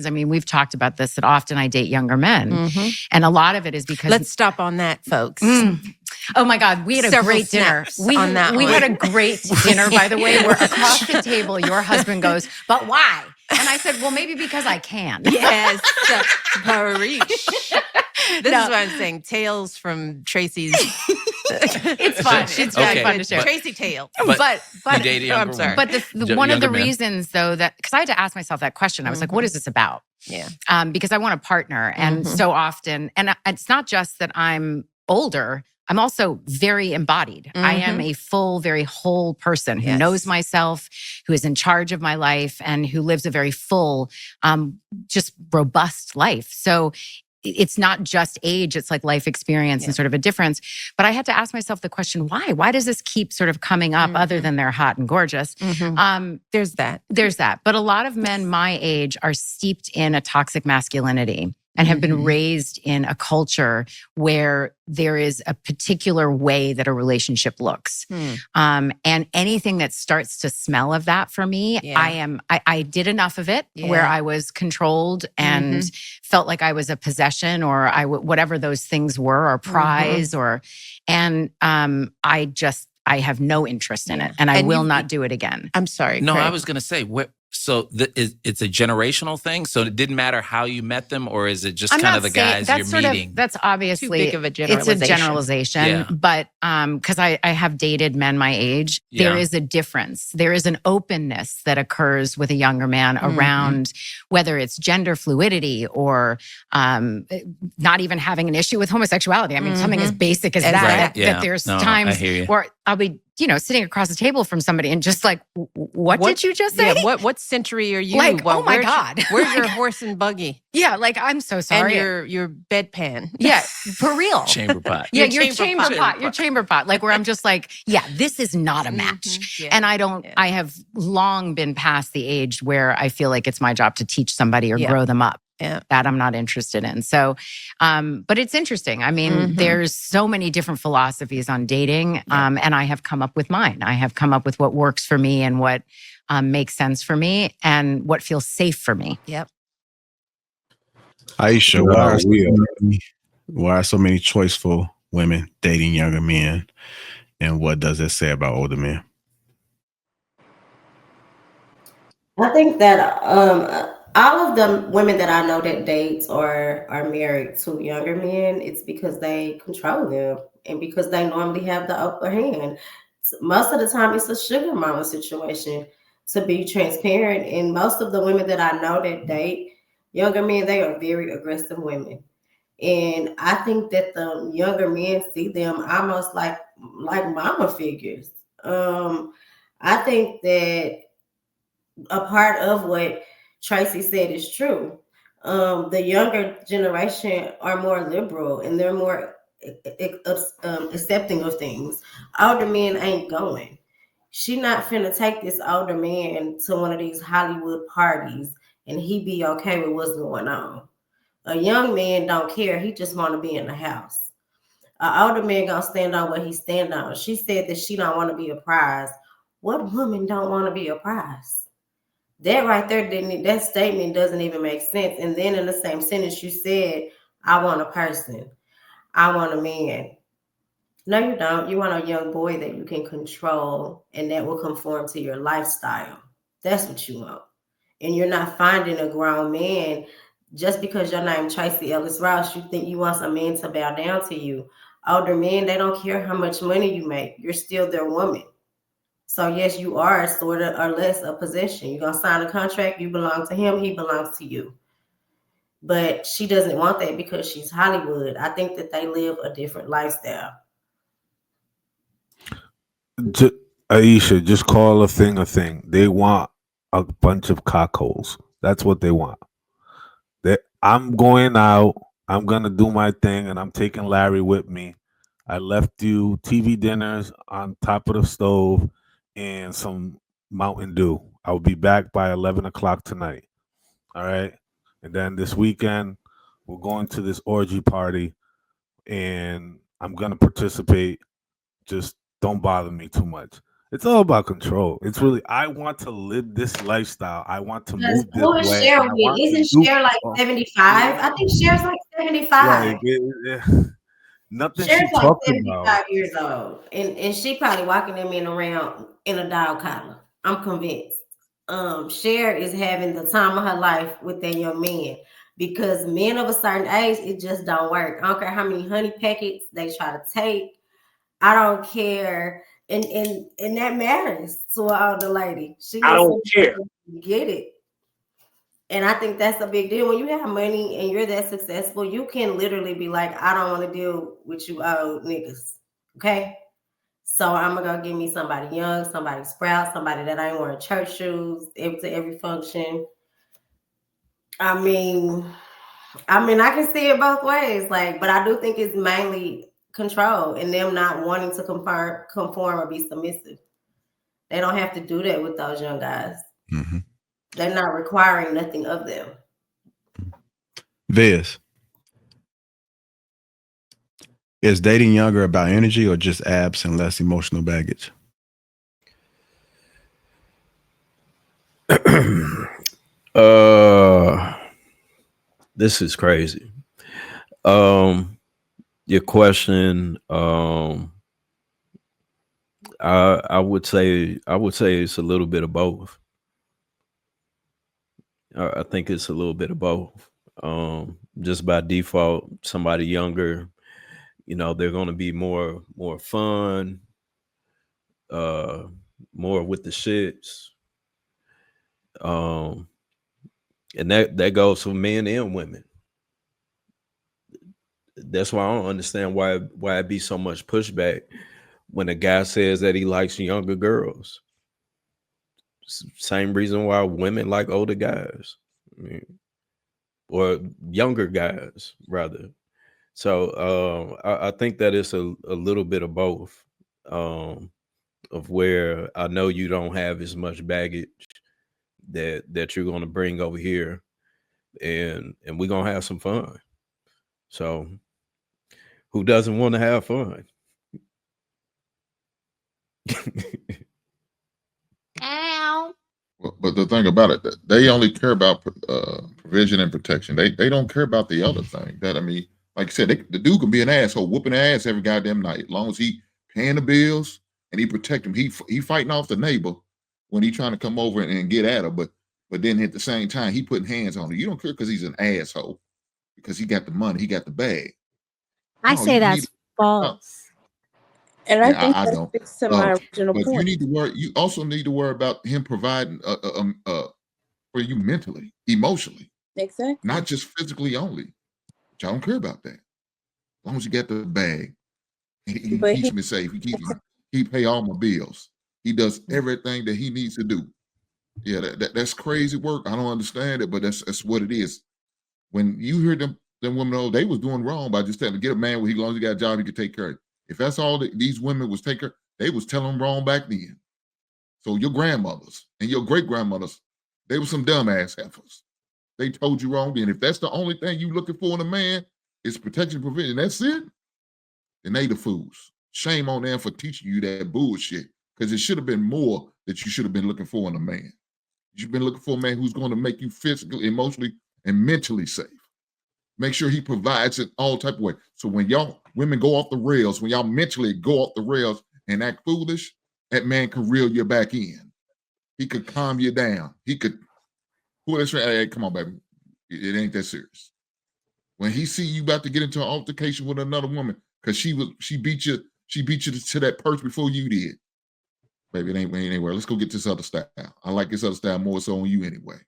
I mean, we've talked about this, that often I date younger men. And a lot of it is because... Let's stop on that, folks. Oh my God, we had a great dinner. We had a great dinner, by the way, where across the table, your husband goes, but why? And I said, well, maybe because I can. Yes, Parish. This is what I'm saying. Tales from Tracee's. It's fun. It's really fun to share. Tracee tales. But you date a younger woman. But one of the reasons, though, that because I had to ask myself that question, I was like, what is this about? Yeah. Because I want a partner. And so often, and it's not just that I'm older, I'm also very embodied. I am a full, very whole person who knows myself, who is in charge of my life, and who lives a very full, just robust life. So it's not just age, it's like life experience and sort of a difference. But I had to ask myself the question, why? Why does this keep sort of coming up other than they're hot and gorgeous? There's that. There's that. But a lot of men my age are steeped in a toxic masculinity and have been raised in a culture where there is a particular way that a relationship looks. And anything that starts to smell of that for me, I did enough of it where I was controlled and felt like I was a possession or whatever those things were, or prize, and I have no interest in it, and I will not do it again. I'm sorry. No, Craig. I was going to say, so it's a generational thing? So it didn't matter how you met them, or is it just kind of the guys you're meeting? That's obviously... Too big of a generalization. It's a generalization, but because I have dated men my age, there is a difference. There is an openness that occurs with a younger man around whether it's gender fluidity or not even having an issue with homosexuality. I mean, something as basic as that there's times where I'll be sitting across the table from somebody and just like, what did you just say? Yeah, what century are you? Like, oh my God. Where's your horse and buggy? Yeah, like, I'm so sorry. And your bedpan. Yeah, for real. Chamber pot. Yeah, your chamber pot. Your chamber pot. Like, where I'm just like, yeah, this is not a match. And I have long been past the age where I feel like it's my job to teach somebody or grow them up. Yeah. That I'm not interested in. So, but it's interesting. I mean, there's so many different philosophies on dating, and I have come up with mine. I have come up with what works for me and what makes sense for me and what feels safe for me. Yep. Aisha, why are so many choiceful women dating younger men, and what does it say about older men? I think that all of the women that I know that dates or are married to younger men, it's because they control them and because they normally have the upper hand. Most of the time, it's a sugar mama situation, to be transparent. And most of the women that I know that date younger men, they are very aggressive women. And I think that the younger men see them almost like mama figures. I think that a part of what Tracee said is true. The younger generation are more liberal and they're more accepting of things. Older men ain't going. She not finna take this older man to one of these Hollywood parties and he be okay with what's going on. A young man don't care. He just want to be in the house. An older man gonna stand on what he stand on. She said that she don't want to be a prize. What woman don't want to be a prize? That right there, that statement doesn't even make sense. And then in the same sentence, you said, I want a person. I want a man. No, you don't. You want a young boy that you can control and that will conform to your lifestyle. That's what you want. And you're not finding a grown man just because your name Tracee Ellis Ross. You think you want a man to bow down to you. Older men, they don't care how much money you make. You're still their woman. So yes, you are sort of or less a possession. You're going to sign a contract. You belong to him. He belongs to you. But she doesn't want that because she's Hollywood. I think that they live a different lifestyle. Aisha, just call a thing. They want a bunch of cockholes. That's what they want. I'm going out. I'm going to do my thing, and I'm taking Larry with me. I left you TV dinners on top of the stove and some Mountain Dew. I'll be back by 11 o'clock tonight. All right? And then this weekend, we're going to this orgy party, and I'm going to participate. Just don't bother me too much. It's all about control. It's really, I want to live this lifestyle. I want to Because move this who is way. Cher I with? want to Isn't do Cher like 75? I think Cher's like 75. like nothing Cher's she like talked about. 75 years old. And she probably walking them in around in a dog collar. I'm convinced. Cher is having the time of her life with that young man. Because men of a certain age, it just don't work. I don't care how many honey packets they try to take. I don't care. And that matters to an older lady. She I needs don't care. to get it. And I think that's a big deal. When you have money and you're that successful, you can literally be like, I don't want to deal with you old niggas. Okay. So I'm gonna go get me somebody young, somebody sprout, somebody that ain't wearing church shoes to every function. I mean, I can see it both ways. Like, but I do think it's mainly control and them not wanting to conform or be submissive. They don't have to do that with those young guys. Mm-hmm. They're not requiring nothing of them. Viz, is dating younger about energy or just abs and less emotional baggage? This is crazy. Your question, I would say it's a little bit of both. I think it's a little bit of both. Just by default, somebody younger, they're going to be more fun, more with the shits. And that goes for men and women. That's why I don't understand why it be so much pushback when a guy says that he likes younger girls. Same reason why women like older guys, or younger guys rather. So I think that it's a little bit of both. Of where I know you don't have as much baggage that you're going to bring over here, and we're going to have some fun. So who doesn't want to have fun? Ow. But the thing about it, they only care about provision and protection. They don't care about the other thing. That, I mean, like I said, the dude can be an asshole, whooping ass every goddamn night, as long as he paying the bills and he protect him. He fighting off the neighbor when he trying to come over and get at her, but then at the same time he putting hands on her. You don't care because he's an asshole, because he got the money, he got the bag. I No, say you that's need- false. And I Yeah, think I that don't. speaks to my original But you point. need to worry. You also need to worry about him providing for you mentally, emotionally, Exactly. not just physically only. Which I don't care about that. As long as you get the bag, he But keeps he- me safe. He pay all my bills. He does everything that he needs to do. Yeah, that's crazy work. I don't understand it, but that's what it is. When you hear them women, oh, they was doing wrong by just telling to get a man where as long as he got a job, he could take care of it. If that's all that these women was taking, they was telling them wrong back then. So your grandmothers and your great grandmothers, they were some dumbass heifers. They told you wrong then. If that's the only thing you looking for in a man is protection, provision, that's it, then they the fools. Shame on them for teaching you that bullshit, because it should have been more that you should have been looking for in a man. You've been looking for a man who's going to make you physically, emotionally, and mentally safe. Make sure he provides it all type of way. So when y'all women go off the rails, when y'all mentally go off the rails and act foolish, that man can reel you back in. He could calm you down. He could pull this. Hey, come on, baby. It ain't that serious. When he see you about to get into an altercation with another woman because she beat you to that perch before you did. Baby, it ain't anywhere. Let's go get this other style. I like this other style more so on you anyway.